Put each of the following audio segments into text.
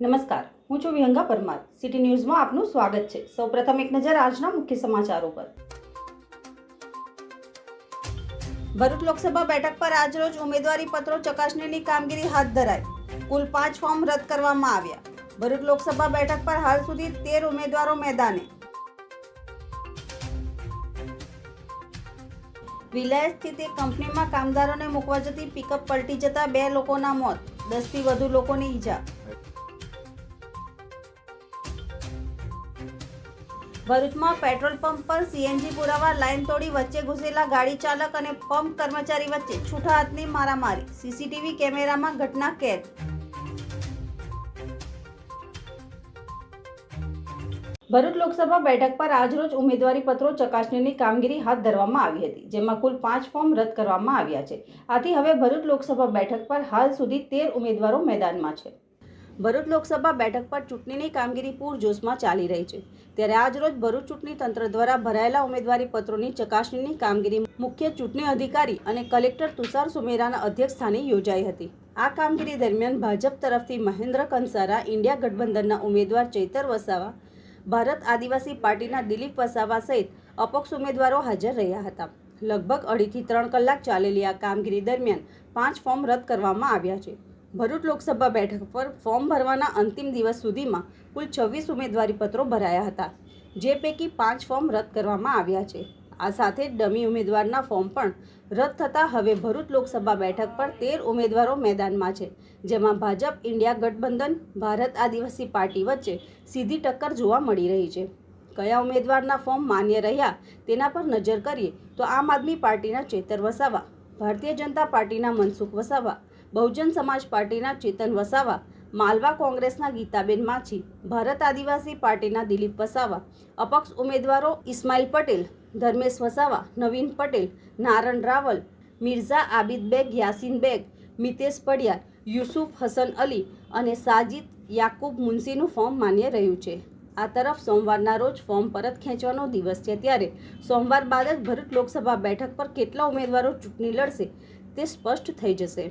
નમસ્કાર, હું છું વિહંગા પરમાર. સિટી ન્યૂઝમાં આપનું સ્વાગત છે. સૌપ્રથમ એક નજર આજના મુખ્ય સમાચારો પર. ભરૂચ લોકસભા બેઠક પર આજરોજ ઉમેદવારી પત્રો ચકાસણીની કામગીરી હાથ ધરાઈ. કુલ 5 ફોર્મ રદ કરવામાં આવ્યા. ભરૂચ લોકસભા બેઠક પર હાલ સુધી 13 ઉમેદવારો મેદાને. વિલાયત સ્થિત એક કંપનીમાં કામદારોને મૂકવા જતી પિકઅપ પલટી જતા 2 લોકોના મોત, 10 થી વધુ લોકોને ઈજા. ભરૂચમાં પેટ્રોલ પંપ પર સીએનજી પુરાવા લાઇન તોડી વચ્ચે ઘૂસેલા ગાડી ચાલક અને પંપ કર્મચારી વચ્ચે છૂટા હાથની મારામારી. સીસીટીવી કેમેરામાં ઘટના કેદ. ભરૂચ લોકસભા બેઠક પર આજરોજ ઉમેદવારી પત્રો ચકાસણીની કામગીરી હાથ ધરવામાં આવી હતી, જેમાં કુલ 5 ફોર્મ રદ કરવામાં આવ્યા છે. આથી હવે ભરૂચ લોકસભા બેઠક પર હાલ સુધી 13 ઉમેદવારો મેદાનમાં છે. ભરૂચ લોકસભા બેઠક પર ચૂંટણીની કામગીરી પૂરજોશમાં ચાલી રહી છે. ત્યારે આજરોજ ભરૂચ ચૂંટણી તંત્ર દ્વારા ભરાયેલા ઉમેદવારી પત્રોની ચકાસણીની કામગીરી મુખ્ય ચૂંટણી અધિકારી અને કલેક્ટર તુષાર સુમેરાના અધ્યક્ષસ્થાને યોજાઈ હતી. આ કામગીરી દરમિયાન ભાજપ તરફથી મહેન્દ્ર કંસારા, ઇન્ડિયા ગઠબંધનના ઉમેદવાર ચૈતર વસાવા, ભારત આદિવાસી પાર્ટીના દિલીપ વસાવા સહિત અપક્ષ ઉમેદવારો હાજર રહ્યા હતા. લગભગ 2.5 થી 3 કલાક ચાલેલી આ કામગીરી દરમિયાન 5 ફોર્મ રદ કરવામાં આવ્યા છે. ભરૂચ લોકસભા બેઠક પર ફોર્મ ભરવાના અંતિમ દિવસ સુધીમાં કુલ 26 ઉમેદવારી પત્રો ભરાયા હતા, જે પૈકી 5 ફોર્મ રદ કરવામાં આવ્યા છે. આ સાથે ડમી ઉમેદવારના ફોર્મ પણ રદ થતાં હવે ભરૂચ લોકસભા બેઠક પર 13 ઉમેદવારો મેદાનમાં છે, જેમાં ભાજપ, ઇન્ડિયા ગઠબંધન, ભારત આદિવાસી પાર્ટી વચ્ચે સીધી ટક્કર જોવા મળી રહી છે. કયા ઉમેદવારના ફોર્મ માન્ય રહ્યા તેના પર નજર કરીએ તો આમ આદમી પાર્ટીના ચેતર વસાવા, ભારતીય જનતા પાર્ટીના મનસુખ વસાવા, બહુજન સમાજ પાર્ટીના ચેતન વસાવા, માલવા કોંગ્રેસના ગીતાબેન માછી, ભારત આદિવાસી પાર્ટીના દિલીપ વસાવા, અપક્ષ ઉમેદવારો ઇસ્માઇલ પટેલ, ધર્મેશ વસાવા, નવીન પટેલ, નારણ રાવલ, મિર્ઝા આબિદ બેગ, યાસીન બેગ, મિતેશ પડિયાર, યુસુફ હસન અલી અને સાજિદ યાકુબ મુનશીનું ફોર્મ માન્ય રહ્યું છે. આ તરફ સોમવારના રોજ ફોર્મ પરત ખેંચવાનો દિવસ છે, ત્યારે સોમવાર બાદ જ ભરૂચ લોકસભા બેઠક પર કેટલા ઉમેદવારો ચૂંટણી લડશે તે સ્પષ્ટ થઈ જશે.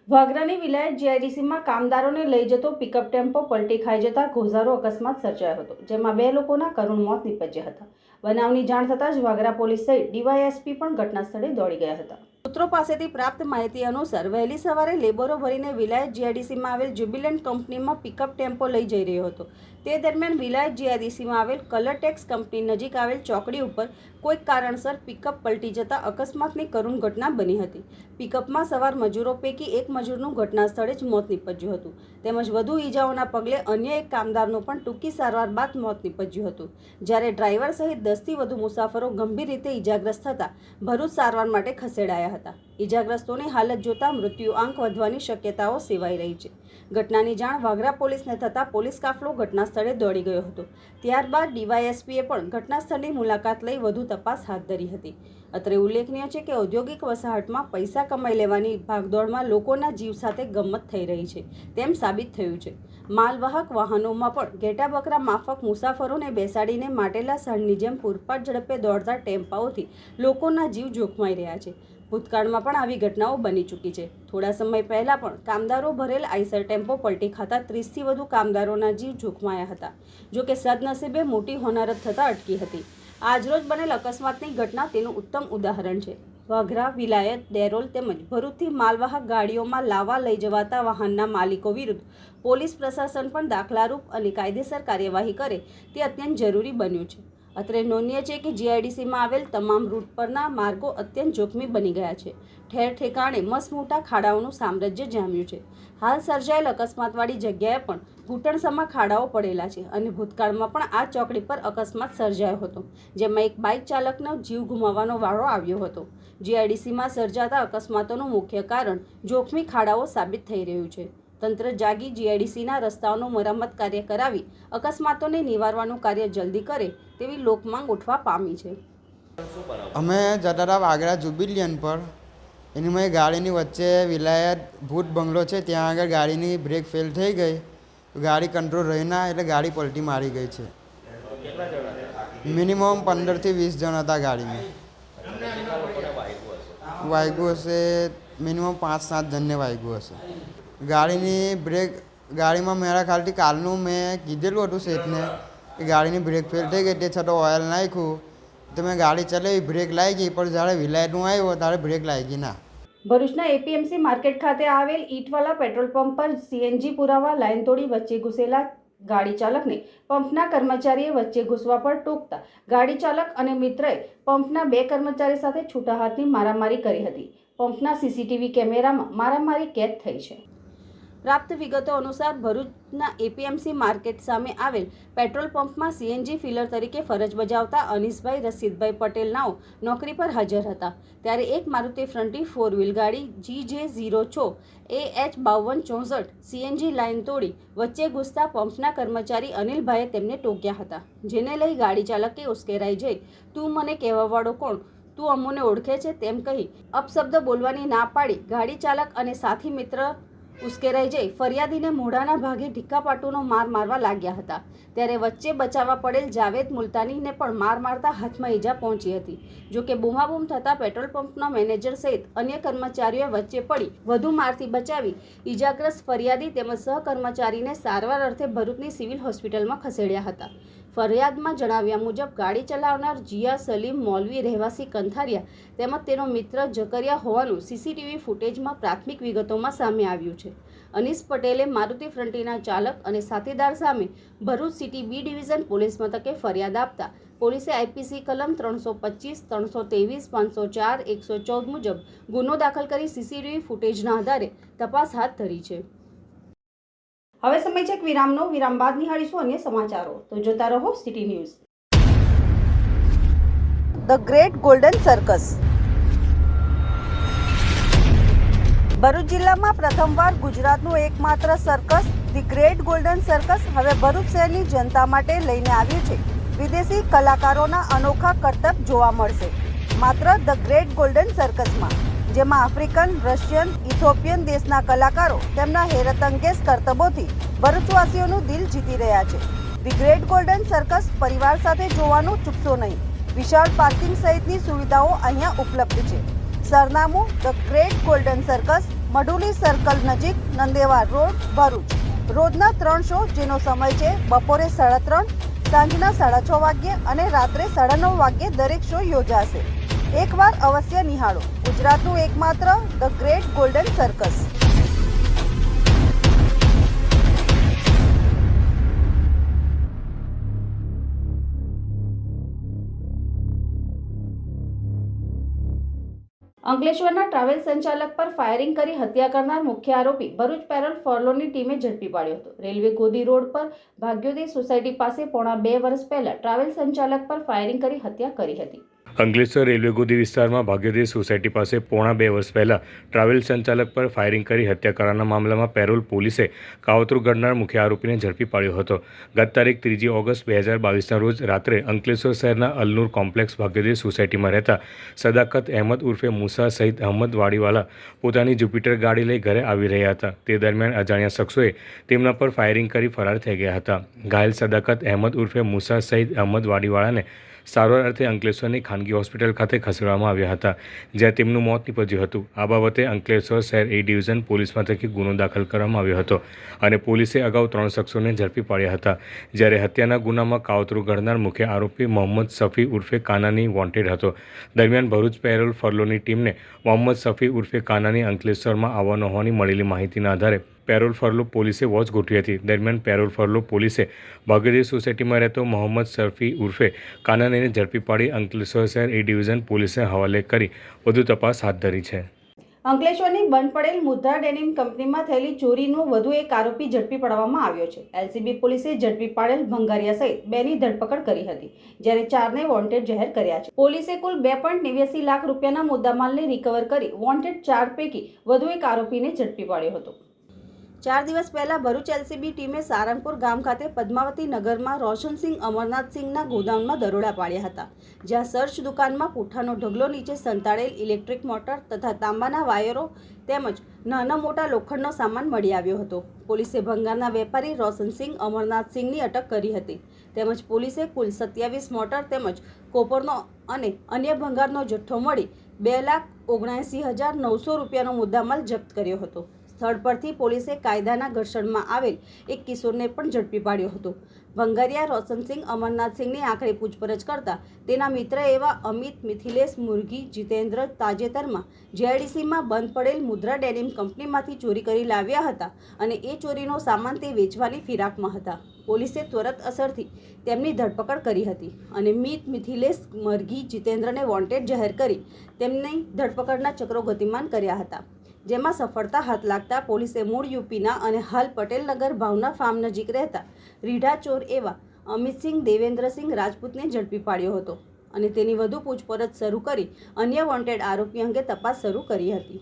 વાગરાની વિલાયત જીઆઈડીસીમાં કામદારોને લઈ જતો પિકઅપ ટેમ્પો પલટી ખાઈ જતા ગોઝારો અકસ્માત સર્જાયો હતો, જેમાં 2 લોકોના કરુણ મોત નીપજ્યા હતા. બનાવની જાણ થતાં જ વાગરા પોલીસ સહિત ડીવાયએસપી પણ ઘટના સ્થળે દોડી ગયા હતા. સૂત્રો પાસેથી પ્રાપ્ત માહિતી અનુસાર વહેલી સવારે લેબરો ભરીને વિલાયત જીઆઈડીસીમાં આવેલ જ્યુબિલન્ટ કંપનીમાં પિકઅપ ટેમ્પો લઈ જઈ રહ્યો હતો. તે દરમિયાન વિલાયત જીઆઈડીસીમાં આવેલ કલરટેક્સ કંપની નજીક આવેલ ચોકડી ઉપર કોઈક કારણસર પિકઅપ પલટી જતા અકસ્માતની કરુણ ઘટના બની હતી. પિકઅપમાં સવાર મજૂરો પૈકી એક મજૂરનું ઘટના સ્થળે જ મોત નીપજ્યું હતું, તેમજ વધુ ઈજાઓના પગલે અન્ય એક કામદારનું પણ ટૂંકી સારવાર બાદ મોત નીપજ્યું હતું. જ્યારે ડ્રાઈવર સહિત 10 થી વધુ મુસાફરો ગંભીર રીતે ઈજાગ્રસ્ત થતા ભરૂચ સારવાર માટે ખસેડાયા હતા. ઈજાગ્રસ્તોની હાલત જોતા મૃત્યુ આંક વધવાની શક્યતાઓ સેવાઈ રહી છે. ઘટનાની જાણ વાગરા પોલીસને થતાં પોલીસ કાફલો ઘટના સ્થળે દોડી ગયો હતો. ત્યારબાદ ડીવાયએસપીએ પણ ઘટના સ્થળની મુલાકાત લઈ વધુ તપાસ હાથ ધરી હતી. અત્રે ઉલ્લેખનીય છે કે ઔદ્યોગિક વસાહતમાં પૈસા કમાઈ લેવાની ભાગદોડમાં લોકોના જીવ સાથે ગમ્મત થઈ રહી છે તેમ સાબિત થયું છે. માલવાહક વાહનોમાં પણ ઘેટા બકરા માફક મુસાફરોને બેસાડીને માટેલા સણની જેમ પૂરપાટ ઝડપે દોડતા ટેમ્પાઓથી લોકોના જીવ જોખમાઈ રહ્યા છે. ભૂતકાળમાં પણ આવી ઘટનાઓ બની ચૂકી છે. થોડા સમય પહેલા પણ કામદારો ભરેલ આઈસર ટેમ્પો પલટી ખાતા 30 થી વધુ કામદારોના જીવ જોખમાયા હતા. જોકે સદનસીબે મોટી હોનારત થતાં અટકી હતી. આજરોજ બનેલ અકસ્માતની ઘટના તેનું ઉત્તમ ઉદાહરણ છે. વાગરા, વિલાયત, દેરોલ તેમજ ભરૂચથી માલવાહક ગાડીઓમાં લાવા લઈ જવાતા વાહનના માલિકો વિરુદ્ધ પોલીસ પ્રશાસન પણ દાખલારૂપ અને કાયદેસર કાર્યવાહી કરે તે અત્યંત જરૂરી બન્યું છે. અત્રે નોંધનીય છે કે જીઆઈડીસીમાં આવેલ તમામ રૂટ પરના માર્ગો અત્યંત જોખમી બની ગયા છે. ઠેર ઠેકાણે મસમોટા ખાડાઓનું સામ્રાજ્ય જામ્યું છે. હાલ સર્જાયેલ અકસ્માતવાળી જગ્યાએ પણ ઘૂંટણસમા ખાડાઓ પડેલા છે અને ભૂતકાળમાં પણ આ ચોકડી પર અકસ્માત સર્જાયો હતો, જેમાં એક બાઇક ચાલકનો જીવ ગુમાવવાનો વારો આવ્યો હતો. જીઆઈડીસીમાં સર્જાતા અકસ્માતોનું મુખ્ય કારણ જોખમી ખાડાઓ સાબિત થઈ રહ્યું છે. તંત્ર જાગી જીઆઈડીસીના રસ્તાઓનું મરામત કાર્ય કરાવી અકસ્માતોને નિવારવાનું કાર્ય જલ્દી કરે તેવી લોકમાંગ ઉઠવા પામી છે. અમે જતા હતા વાગરા જુબિલિયન પર, એની ગાડીની વચ્ચે વિલાયત ભૂત બંગલો છે ત્યાં આગળ ગાડીની બ્રેક ફેલ થઈ ગઈ, ગાડી કંટ્રોલ રહી ના એટલે ગાડી પલટી મારી ગઈ છે. મિનિમમ 15 થી 20 જણ હતા ગાડીમાં. વાગ્યું હશે મિનિમમ 5-7 જણને વાગ્યું હશે. ગાડીની બ્રેક ગાડીમાં મારા ખ્યાલથી કાલનું મેં કીધેલું હતું શેઠને કે ગાડીની બ્રેક ફેલ થઈ ગઈ, તે છતાં ઓઇલ નાખ્યું તો મેં ગાડી ચલાવી, બ્રેક લાગી, પણ જ્યારે વિલાયતનું આવ્યો ત્યારે બ્રેક લાગી ના. ભરૂચના એપીએમસી માર્કેટ ખાતે આવેલ ઈંટવાલા પેટ્રોલ પંપ પર સીએનજી પુરાવા લાઈન તોડી વચ્ચે ઘૂસેલા ગાડી ચાલકને પંપના કર્મચારીએ વચ્ચે ઘૂસવા પર ટોકતા ગાડી ચાલક અને મિત્રએ પંપના 2 કર્મચારી સાથે છૂટા હાથની મારામારી કરી હતી. પંપના સીસીટીવી કેમેરામાં મારામારી કેદ થઈ છે. પ્રાપ્ત વિગતો અનુસાર ભરૂચના એપીએમસી માર્કેટ સામે આવેલ પેટ્રોલ પંપમાં સીએનજી ફિલર તરીકે ફરજ બજાવતા અનીસભાઈ રસીદભાઈ પટેલ નાઓ નોકરી પર હાજર હતા. ત્યારે એક મારુતિ ફ્રન્ટી 4 વ્હીલ ગાડી GJ06 AH 5264 સીએનજી લાઇન તોડી વચ્ચે ઘૂસતા પંપના કર્મચારી અનિલભાઈએ તેમને ટોક્યા હતા, જેને લઈ ગાડી ચાલકે ઉશ્કેરાઈ જઈ તું મને કહેવાવાળો કોણ, તું અમોને ઓળખે છે તેમ કહી અપશબ્દ બોલવાની ના પાડી ગાડી ચાલક અને સાથી મિત્ર ઉશ્કેરાઈ જઈ ફરિયાદીને મોઢાના ભાગે ઢીક્કાપાટુનો માર મારવા લાગ્યા હતા. ત્યારે વચ્ચે બચાવવા પડેલ જાવેદ મુલતાનીને પણ માર મારતા હાથમાં ઈજા પહોંચી હતી. જોકે બૂમાબૂમ થતાં પેટ્રોલ પંપના મેનેજર સહિત અન્ય કર્મચારીઓ વચ્ચે પડી વધુ મારથી બચાવી ઈજાગ્રસ્ત ફરિયાદી તેમજ સહકર્મચારીને સારવાર અર્થે ભરૂચની સિવિલ હોસ્પિટલમાં ખસેડ્યા હતા. ફરિયાદમાં જણાવ્યા મુજબ ગાડી ચલાવનાર જીયા સલીમ મૌલવી રહેવાસી કંથારિયા તેમજ તેનો મિત્ર જકરિયા હોવાનું સીસીટીવી ફૂટેજમાં પ્રાથમિક વિગતોમાં સામે આવ્યું છે. અનીસ પટેલે મારુતિ ફ્રન્ટીના ચાલક અને સાથીદાર સામે Bharuch city B division police મથકે ફરિયાદ આપતા પોલીસે આઈપીસી કલમ 325, 323, 504, 114 મુજબ ગુનો દાખલ કરી સીસીટીવી ફૂટેજના આધારે તપાસ હાથ ધરી છે. હવે સમય છે એક વિરામનો. વિરામ બાદ નિહાળીશું અન્ય સમાચારો, તો જોતા રહો city news. The great golden circus. Bharuch જિલ્લામાં પ્રથમવાર ગુજરાતનું એકમાત્ર circus the great golden circus હવે ભરૂચ શહેરની જનતા માટે લઈને આવ્યું છે. વિદેશી કલાકારોના અનોખા કરતબ જોવા મળશે માત્ર ધ ગ્રેટ ગોલ્ડન સર્કસમાં, જેમાં આફ્રિકન, રશિયન, ઇથોપિયન દેશના કલાકારો તેમના હેરતઅંગેજ કરતબોથી ભરૂચવાસીઓનું દિલ જીતી રહ્યા છે. ધી ગ્રેટ ગોલ્ડન સર્કસ પરિવાર સાથે જોવાનું ચૂકશો નહીં. વિશાળ પાર્કિંગ સહિતની સુવિધાઓ અહીંયા ઉપલબ્ધ છે. સરનામું the great golden circus, મઢુલી circle નજીક, નંદેવા રોડ, ભરૂચ. રોજના 3 શો, જેનો સમય છે બપોરે 3:30, સાંજના 6:30 વાગ્યે અને રાત્રે 9:30 વાગ્યે દરેક શો યોજાશે. એકવાર અવશ્ય નિહાળો ગુજરાતનું એકમાત્ર ધ ગ્રેટ ગોલ્ડન સર્કસ. અંકલેશ્વરના ટ્રાવેલ સંચાલક પર ફાયરિંગ કરી હત્યા કરનાર મુખ્ય આરોપી ભરૂચ પેરોલ ફોરલોની ટીમે ઝડપી પાડ્યો હતો. રેલવે ગોદી રોડ પર ભાગ્યોદય સોસાયટી પાસે પોણા 2 વર્ષ પહેલા ટ્રાવેલ સંચાલક પર ફાયરિંગ કરી હત્યા કરી હતી. અંકલેશ્વર રેલવે ગોદી વિસ્તારમાં ભાગ્યોદય સોસાયટી પાસે પોણા 2 વર્ષ પહેલા ટ્રાવેલ સંચાલક પર ફાયરિંગ કરી હત્યા કરવાના મામલામાં પેરોલ પોલીસે કાવતરું ઘડનાર મુખ્ય આરોપીને ઝડપી પાડ્યો હતો. ગત તારીખ 3 ઓગસ્ટ 2022ના રોજ રાત્રે અંકલેશ્વર શહેરના અલનૂર કોમ્પ્લેક્સ ભાગ્યોદય સોસાયટીમાં રહેતા સદાકત અહેમદ ઉર્ફે મુસા સઈદ અહમદ વાડીવાલા પોતાની જુપિટર ગાડી લઈ ઘરે આવી રહ્યા હતા. તે દરમિયાન અજાણ્યા શખ્સોએ તેમના પર ફાયરિંગ કરી ફરાર થઈ ગયા હતા. ઘાયલ સદાકત અહેમદ ઉર્ફે મુસા સઈદ અહમદ વાડીવાલાને સારવાર અર્થે અંકલેશ્વરની ખાનગી હોસ્પિટલ ખાતે ખસેડવામાં આવ્યા હતા, જ્યાં તેમનું મોત નીપજ્યું હતું. આ બાબતે અંકલેશ્વર શહેર એ ડિવિઝન પોલીસ મથકે ગુનો દાખલ કરવામાં આવ્યો હતો અને પોલીસે અગાઉ 3 શખ્સોને ઝડપી પાડ્યા હતા. જ્યારે હત્યાના ગુનામાં કાવતરું ઘડનાર મુખ્ય આરોપી મોહમ્મદ સફી ઉર્ફે કાનાની વોન્ટેડ હતો. દરમિયાન ભરૂચ પેરોલ ફરલોની ટીમને મોહમ્મદ સફી ઉર્ફે કાનાની અંકલેશ્વરમાં આવવાનો હોવાની મળેલી માહિતીના આધારે પેરોલ ફરલો પોલીસે વોચ ગોઠવી હતી. દરમિયાન પેરોલ ફરલો પોલીસે ભાગ્યોદય સોસાયટીમાં રહેતો મોહમ્મદ સફી ઉર્ફે કાનાનીને ઝડપી પાડી અંકલેશ્વર શહેર એ ડિવિઝન પોલીસે હવાલે કરી વધુ તપાસ હાથ ધરી છે. અંકલેશ્વરની બંધ પડેલ મુદ્રા ડેનિમ કંપનીમાં થયેલી ચોરીનો વધુ એક આરોપી ઝડપી પાડવામાં આવ્યો છે. એલસીબી પોલીસે ઝડપી પાડેલ ભંગારિયા સહિત 2ની ધરપકડ કરી હતી, જ્યારે 4ને વોન્ટેડ જાહેર કર્યા છે. પોલીસે કુલ 2.89 લાખ રૂપિયાના મુદ્દામાલને રિકવર કરી વોન્ટેડ 4 પૈકી વધુ એક આરોપીને ઝડપી પાડ્યો હતો. 4 દિવસ પહેલા ભરૂચ એલસીબી ટીમે સારંગપુર ગામ ખાતે પદ્માવતી નગરમાં રોશનસિંહ અમરનાથસિંહના ગોદાઉનમાં દરોડા પાડ્યા હતા, જ્યાં સર્ચ દુકાનમાં પુઠ્ઠાનો ઢગલો નીચે સંતાડેલ ઇલેક્ટ્રિક મોટર તથા તાંબાના વાયરો તેમજ નાના મોટા લોખંડનો સામાન મળી આવ્યો હતો. પોલીસે ભંગારના વેપારી રોશનસિંહ અમરનાથસિંહની અટક કરી હતી. તેમજ પોલીસે કુલ 27 મોટર તેમજ કોપરનો અને અન્ય ભંગારનો જથ્થો મળી 2,79,900 રૂપિયાનો મુદ્દામાલ જપ્ત કર્યો હતો. સ્થળ પરથી પોલીસે કાયદાના ઘર્ષણમાં આવેલ એક કિશોરને પણ ઝડપી પાડ્યો હતો. ભંગારિયા રોશનસિંહ અમરનાથસિંહની આખરે પૂછપરછ કરતા તેના મિત્ર એવા અમિત, મિથિલેશ, મુરઘી, જીતેન્દ્ર તાજેતરમાં જીઆઈડીસીમાં બંધ પડેલ મુદ્રા ડેનિમ કંપનીમાંથી ચોરી કરી લાવ્યા હતા અને એ ચોરીનો સામાન તે વેચવાની ફિરાકમાં હતા. પોલીસે ત્વરિત અસરથી તેમની ધરપકડ કરી હતી અને મિથિલેશ, મરઘી, જીતેન્દ્રને વોન્ટેડ જાહેર કરી તેમની ધરપકડના ચક્રો ગતિમાન કર્યા હતા, જેમાં સફળતા હાથ લાગતા પોલીસે મૂળ યુપીના અને હાલ પટેલનગર ભાવના ફાર્મ નજીક રહેતા રીઢા ચોર એવા અમિતસિંહ દેવેન્દ્રસિંહ રાજપૂતને ઝડપી પાડ્યો હતો અને તેની વધુ પૂછપરછ શરૂ કરી અન્ય વોન્ટેડ આરોપી અંગે તપાસ શરૂ કરી હતી.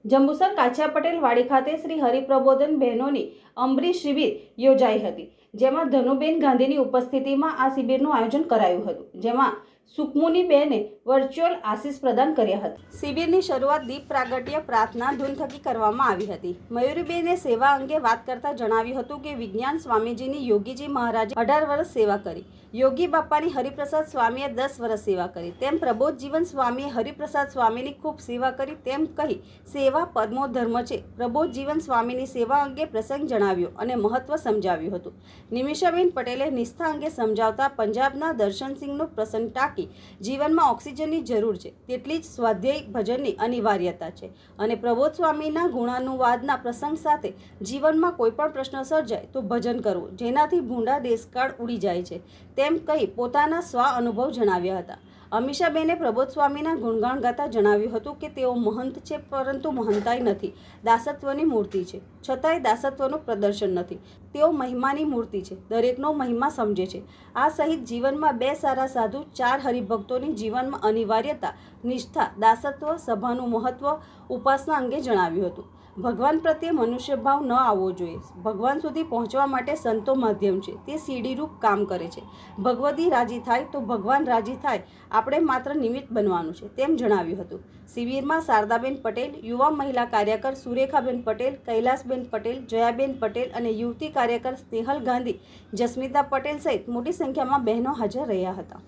જંબુસર કાછિયા પટેલ વાડી ખાતે શ્રી હરિપ્રબોધન બહેનોની અમૃત શિબિર યોજાઈ હતી, જેમાં ધનુબેન ગાંધીની ઉપસ્થિતિમાં આ શિબિરનું આયોજન કરાયું હતું, જેમાં સુકમુની બહેને વર્ચ્યુઅલ આશીષ પ્રદાન કર્યા હતા. શિબિરની શરૂઆત દીપ પ્રાગટ્ય પ્રાર્થના ધૂન થકી કરવામાં આવી હતી. મયુરીબેને સેવા અંગે વાત કરતા જણાવ્યું હતું કે વિજ્ઞાન સ્વામીજીની યોગીજી મહારાજે 18 વર્ષ સેવા કરી, યોગી બાપાની હરિપ્રસાદ સ્વામીએ 10 વર્ષ સેવા કરી, તેમ પ્રબોધ જીવન સ્વામીએ હરિપ્રસાદ સ્વામીની ખૂબ સેવા કરી, તેમ કહી સેવા પરમો ધર્મ છે. પ્રબોધ જીવન સ્વામીની સેવા અંગે પ્રસંગ જણાવ્યો અને મહત્વ સમજાવ્યું હતું. નિમિષાબેન પટેલે નિષ્ઠા અંગે સમજાવતા પંજાબના દર્શનસિંહનું પ્રસંગ ટાંકી જીવનમાં ઓક્સિજનની જરૂર છે તેટલી જ સ્વાધ્યાય ભજનની અનિવાર્યતા છે અને પ્રબોધ સ્વામીના ગુણાનુવાદના પ્રસંગ સાથે જીવનમાં કોઈ પણ પ્રશ્ન સર્જાય તો ભજન કરવું, જેનાથી ભૂંડા દેશકાળ ઉડી જાય છે, તેમ કહી પોતાના સ્વ અનુભવ જણાવ્યા હતા. અમીષાબેને પ્રબોધ સ્વામીના ગુણગાન ગાતા જણાવ્યું હતું કે તેઓ મહંત છે, પરંતુ મહંતાઈ નથી, દાસત્વની મૂર્તિ છે, છતાંય દાસત્વનું પ્રદર્શન નથી. તેઓ મહિમાની મૂર્તિ છે, દરેકનો મહિમા સમજે છે. આ સહિત જીવનમાં 2 સારા સાધુ, 4 હરિભક્તોની જીવનમાં અનિવાર્યતા, નિષ્ઠા, દાસત્વ, સભાનું મહત્વ, ઉપાસના અંગે જણાવ્યું હતું. ભગવાન પ્રત્યે મનુષ્યભાવ ન આવવો જોઈએ. ભગવાન સુધી પહોંચવા માટે સંતો માધ્યમ છે, તે સીડીરૂપ કામ કરે છે. ભગવતી રાજી થાય તો ભગવાન રાજી થાય, આપણે માત્ર નિમિત્ત બનવાનું છે, તેમ જણાવ્યું હતું. શિબિરમાં શારદાબેન પટેલ, યુવા મહિલા કાર્યકર સુરેખાબેન પટેલ, કૈલાસબેન પટેલ, જયાબેન પટેલ અને યુવતી કાર્યકર સ્નેહલ ગાંધી, જસ્મિતા પટેલ સહિત મોટી સંખ્યામાં બહેનો હાજર રહ્યા હતા.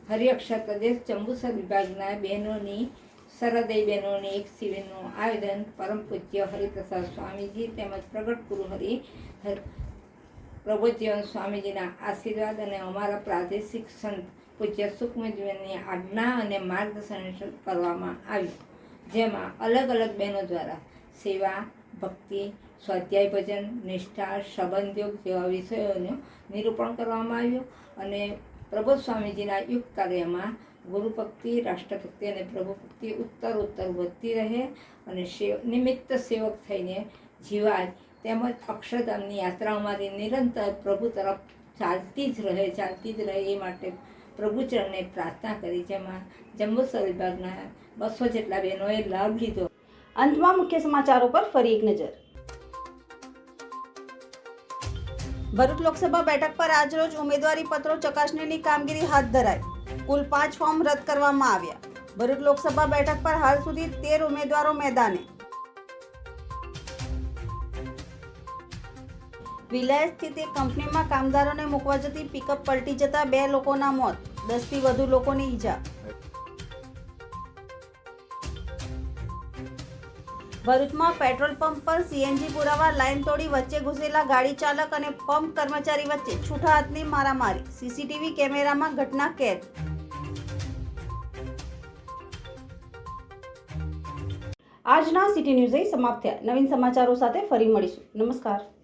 હરિઅક્ષર પ્રદેશ જંબુસર વિભાગના બહેનોની સરહદી બહેનોની એક શિબિરનું આયોજન પરમ પૂજ્ય હરિપ્રસાદ સ્વામીજી તેમજ પ્રગટ ગુરુ પ્રબોધજીવન સ્વામીજીના આશીર્વાદ અને અમારા પ્રાદેશિક સંત પૂજ્ય સુખમજીવનની આજ્ઞા અને માર્ગદર્શન હેઠળ કરવામાં આવ્યું, જેમાં અલગ અલગ બહેનો દ્વારા સેવા, ભક્તિ, સ્વાધ્યાય ભજન, નિષ્ઠા, સંબંધયોગ જેવા વિષયોનું નિરૂપણ કરવામાં આવ્યું અને પ્રબોધ સ્વામીજીના યુગ કાર્યમાં ગુરુભક્તિ, રાષ્ટ્રભક્તિ અને પ્રભુભક્તિ ઉત્તરોત્તર વધતી રહે અને નિમિત્ત સેવક થઈને જીવાય, તેમજ અક્ષરધામની યાત્રા અમારી નિરંતર પ્રભુ તરફ ચાલતી જ રહે એ માટે પ્રભુચરણને પ્રાર્થના કરી, જેમાં જંબુસર વિભાગના 200 જેટલા બહેનોએ લાભ લીધો. અંતમાં મુખ્ય સમાચારો પર ફરી એક નજર. ભરૂચ લોકસભા બેઠક પર આજરોજ ઉમેદવારી પત્રો ચકાસણીની કામગીરી હાથ ધરાઈ. કુલ 5 ફોર્મ રદ કરવામાં આવ્યા. ભરૂચ લોકસભા બેઠક પર હાલ સુધી 13 ઉમેદવારો મેદાને. વિલાયત સ્થિત એક કંપનીમાં કામદારોને મૂકવા જતી પિકઅપ પલટી જતા 2 લોકોના મોત, 10 થી વધુ લોકોને ઈજા. ભરૂચમાં પેટ્રોલ પંપ પર સીએનજી પુરાવા લાઈન તોડી વચ્ચે ઘૂસેલા ગાડી ચાલક અને પંપ કર્મચારી વચ્ચે છૂટા હાથની મારામારી. સીસીટીવી કેમેરામાં ઘટના કેદ. આજના સિટી ન્યૂઝ સમાપ્ત થયા. નવીન સમાચારો સાથે ફરી મળીશું. નમસ્કાર.